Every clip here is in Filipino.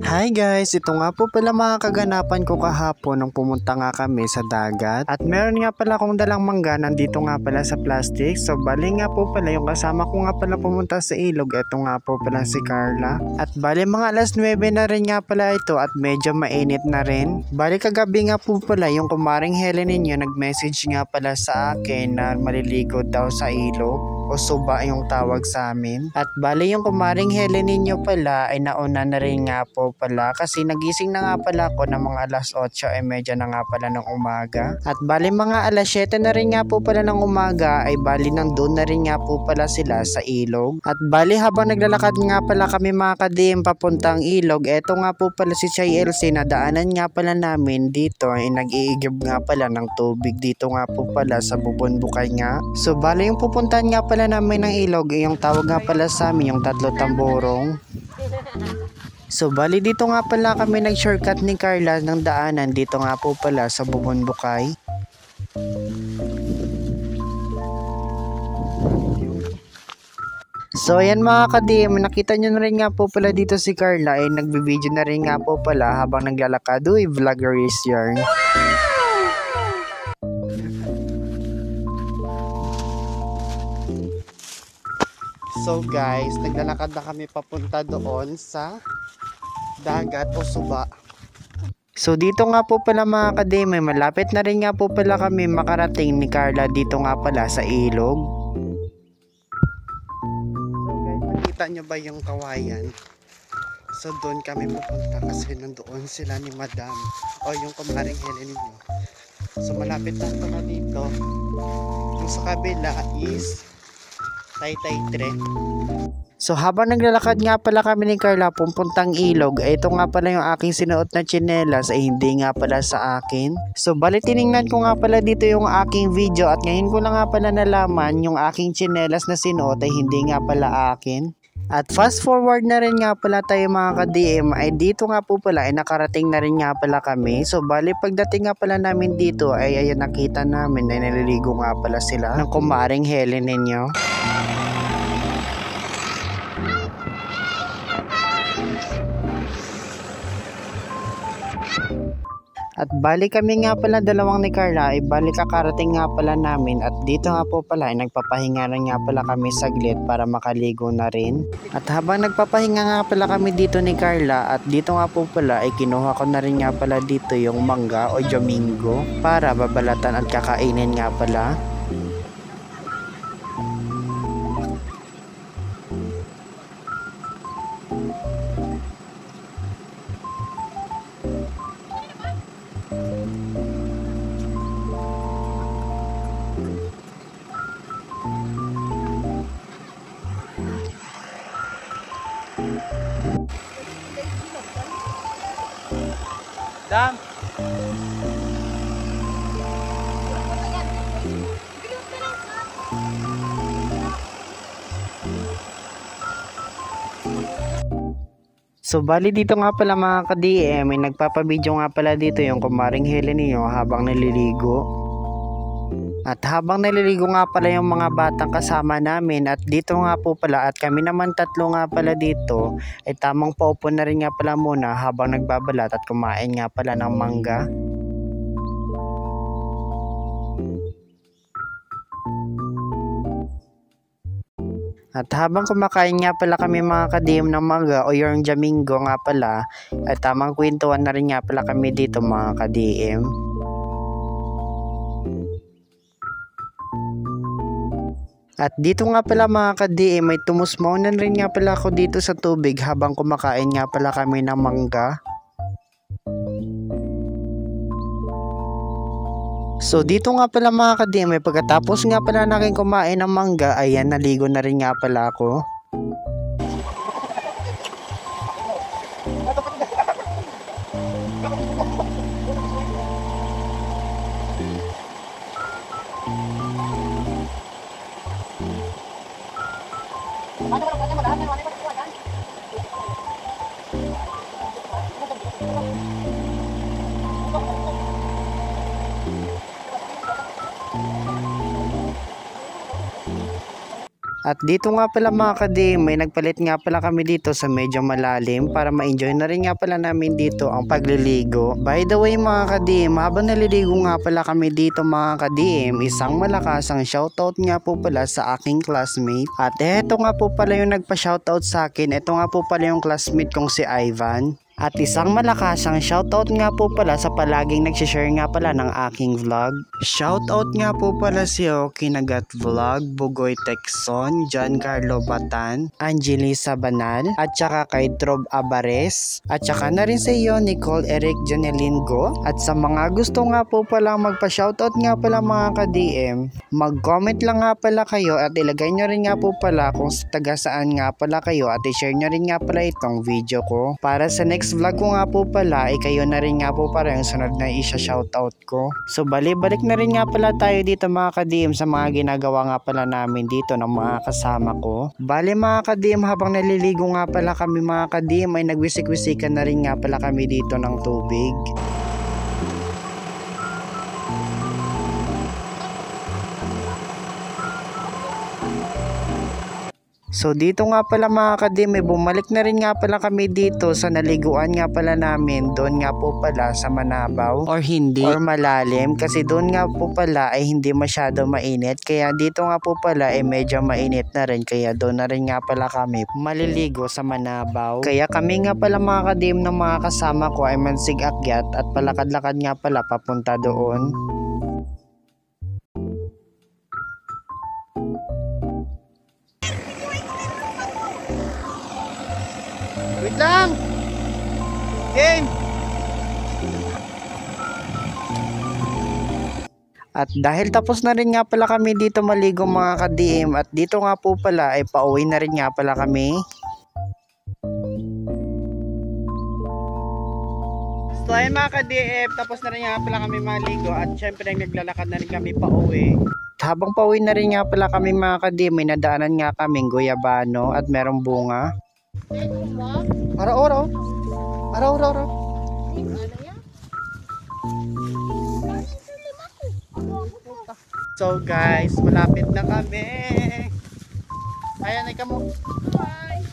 Hi guys, ito nga po pala mga kaganapan ko kahapon nung pumunta nga kami sa dagat. At meron nga pala akong dalang mangga nandito nga pala sa plastic. So bali nga po pala yung kasama ko nga pala pumunta sa ilog. Ito nga po pala si Carla. At bali mga alas 9 na rin nga pala ito at medyo mainit na rin. Bali kagabi nga po pala yung kumaring Helen ninyo nag-message nga pala sa akin na maliligo daw sa ilog. O suba yung tawag sa amin. At bali yung kumaring Helen ninyo pala ay nauna na rin nga po pala kasi nagising na nga pala ako ng mga alas 8:30 na nga pala ng umaga. At bali mga alas 7 na rin nga po pala ng umaga ay bali nandun na rin nga po pala sila sa ilog. At bali habang naglalakad nga pala kami mga ka-DM papuntang ilog, eto nga po pala si Chay LC na daanan nga pala namin dito ay nag-iigib nga pala ng tubig dito nga po pala sa Bubon-Bukay nga. So bali yung pupuntahan nga pala namin ng ilog yung tawag nga pala sa amin yung Tatlo Tamborong. So bali dito nga pala kami nag-shortcut ni Carla ng daanan dito nga po pala sa Bubon-Bukay. So ayan mga ka-DM, nakita nyo na rin nga po pala dito si Carla ay nagbibideo na rin nga po pala habang naglalakad. Uy, vlogger is yarn. So guys, naglalakad na kami papunta doon sa dagat o suba. So dito nga po pala mga ka-DM, malapit na rin nga po pala kami makarating ni Carla dito nga pala sa ilog. So guys, nakita nyo ba yung kawayan? So doon kami pupunta kasi nandoon sila ni Madam o yung kumaring Helen niyo. So malapit na ito na dito. Yung sa kabila is Taytay Tre. So habang naglalakad nga pala kami ni Carla pupuntang ilog, ito nga pala yung aking sinuot na tsinelas ay hindi nga pala sa akin. So bali tiningnan ko nga pala dito yung aking video at ngayon ko lang nga pala nalaman yung aking tsinelas na sinuot ay hindi nga pala akin. At fast forward na rin nga pala tayo mga ka-DM ay dito nga po pala ay nakarating na rin nga pala kami. So bali pagdating nga pala namin dito ay ayan nakita namin ay naliligo nga pala sila ng kumaring Helen ninyo. At bali kami nga pala dalawang ni Carla ay bali kakarating nga pala namin at dito nga po pala ay nagpapahinga rin nga pala kami saglit para makaligo na rin. At habang nagpapahinga nga pala kami dito ni Carla at dito nga po pala ay kinuha ko na rin nga pala dito yung mangga o jamingo para babalatan at kakainin nga pala. Dam. So bali dito nga pala mga ka-DM ay nagpapabideo nga pala dito yung kumaring Helen niyo habang naliligo. At habang naliligo nga pala yung mga batang kasama namin at dito nga po pala at kami naman tatlo nga pala dito ay tamang paupo na rin nga pala muna habang nagbabalat at kumain nga pala ng mangga. At habang kumakain nga pala kami mga ka-DM ng mangga o yung jamingo nga pala ay tamang kwentuhan na rin nga pala kami dito mga ka-DM. At dito nga pala mga ka-DM may tumusmaunan rin nga pala ako dito sa tubig habang kumakain nga pala kami ng mangga. So dito nga pala mga ka-DM pagkatapos nga pala nakin kumain ng mangga ayan naligo na rin nga pala ako. At dito nga pala mga ka-DM, may nagpalit nga pala kami dito sa medyo malalim para ma-enjoy na rin nga pala namin dito ang pagliligo. By the way mga ka-DM, habang naliligo nga pala kami dito mga ka-DM, isang malakasang shoutout nga po pala sa aking classmate. At eto nga po pala yung nagpa-shoutout sa akin, ito nga po pala yung classmate kong si Ivan. At isang malakasang shoutout nga po pala sa palaging nagsishare nga pala ng aking vlog. Shoutout nga po pala si Kinagat Vlog, Bugoy Texon, Giancarlo Batan, Angelisa Banal, at saka kay Trob Abares, at saka na rin sa iyo Nicole Eric Janelin Go. At sa mga gusto nga po pala magpa-shoutout nga pala mga ka-DM, mag-comment lang nga pala kayo at ilagay nyo rin nga po pala kung sa taga saan nga pala kayo at i-share nyo rin nga pala itong video ko. Para sa next vlog ko nga po pala ay kayo na rin nga po para yung sunod na isa-shoutout ko. So balik na rin nga pala tayo dito mga ka-DM sa mga ginagawa nga pala namin dito ng mga kasama ko. Mga ka-DM, habang naliligo nga pala kami mga ka-DM ay nagwisik-wisikan na rin nga pala kami dito ng tubig. So dito nga pala mga ka-DM, bumalik na rin nga pala kami dito sa naliguan nga pala namin. Doon nga po pala sa Manabaw or hindi or malalim, kasi doon nga po pala ay hindi masyado mainit, kaya dito nga po pala ay medyo mainit na rin, kaya doon na rin nga pala kami maliligo sa Manabaw. Kaya kami nga pala mga ka-DM ng mga kasama ko ay mansig akyat at palakad-lakad nga pala papunta doon. Wait lang! Game! At dahil tapos na rin nga pala kami dito maligo mga ka-DM, at dito nga po pala ay pauwi na rin nga pala kami. So ayun mga ka-DM, tapos na rin nga pala kami maligo at syempre naglalakad na rin kami pauwi. Habang pauwi na rin nga pala kami mga ka-DM, may nadaanan nga kaming guyabano at merong bunga. Araw. So guys, malapit na kami. Ayan, ay kamo. Bye.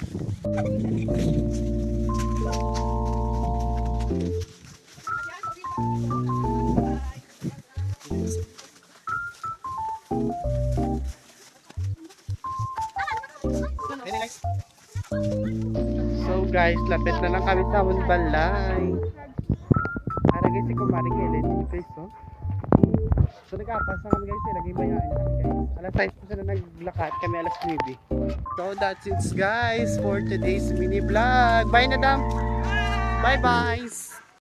So guys, lapit na lang kami sa Balay. Aragay si Kumari Kailan dito guys, no? So nag-apas na kami guys, lagay bayaan na kami guys. Alas 6 po sila naglakad, kami alas 9. So that's it guys for today's mini vlog. Bye na dam! Bye bye!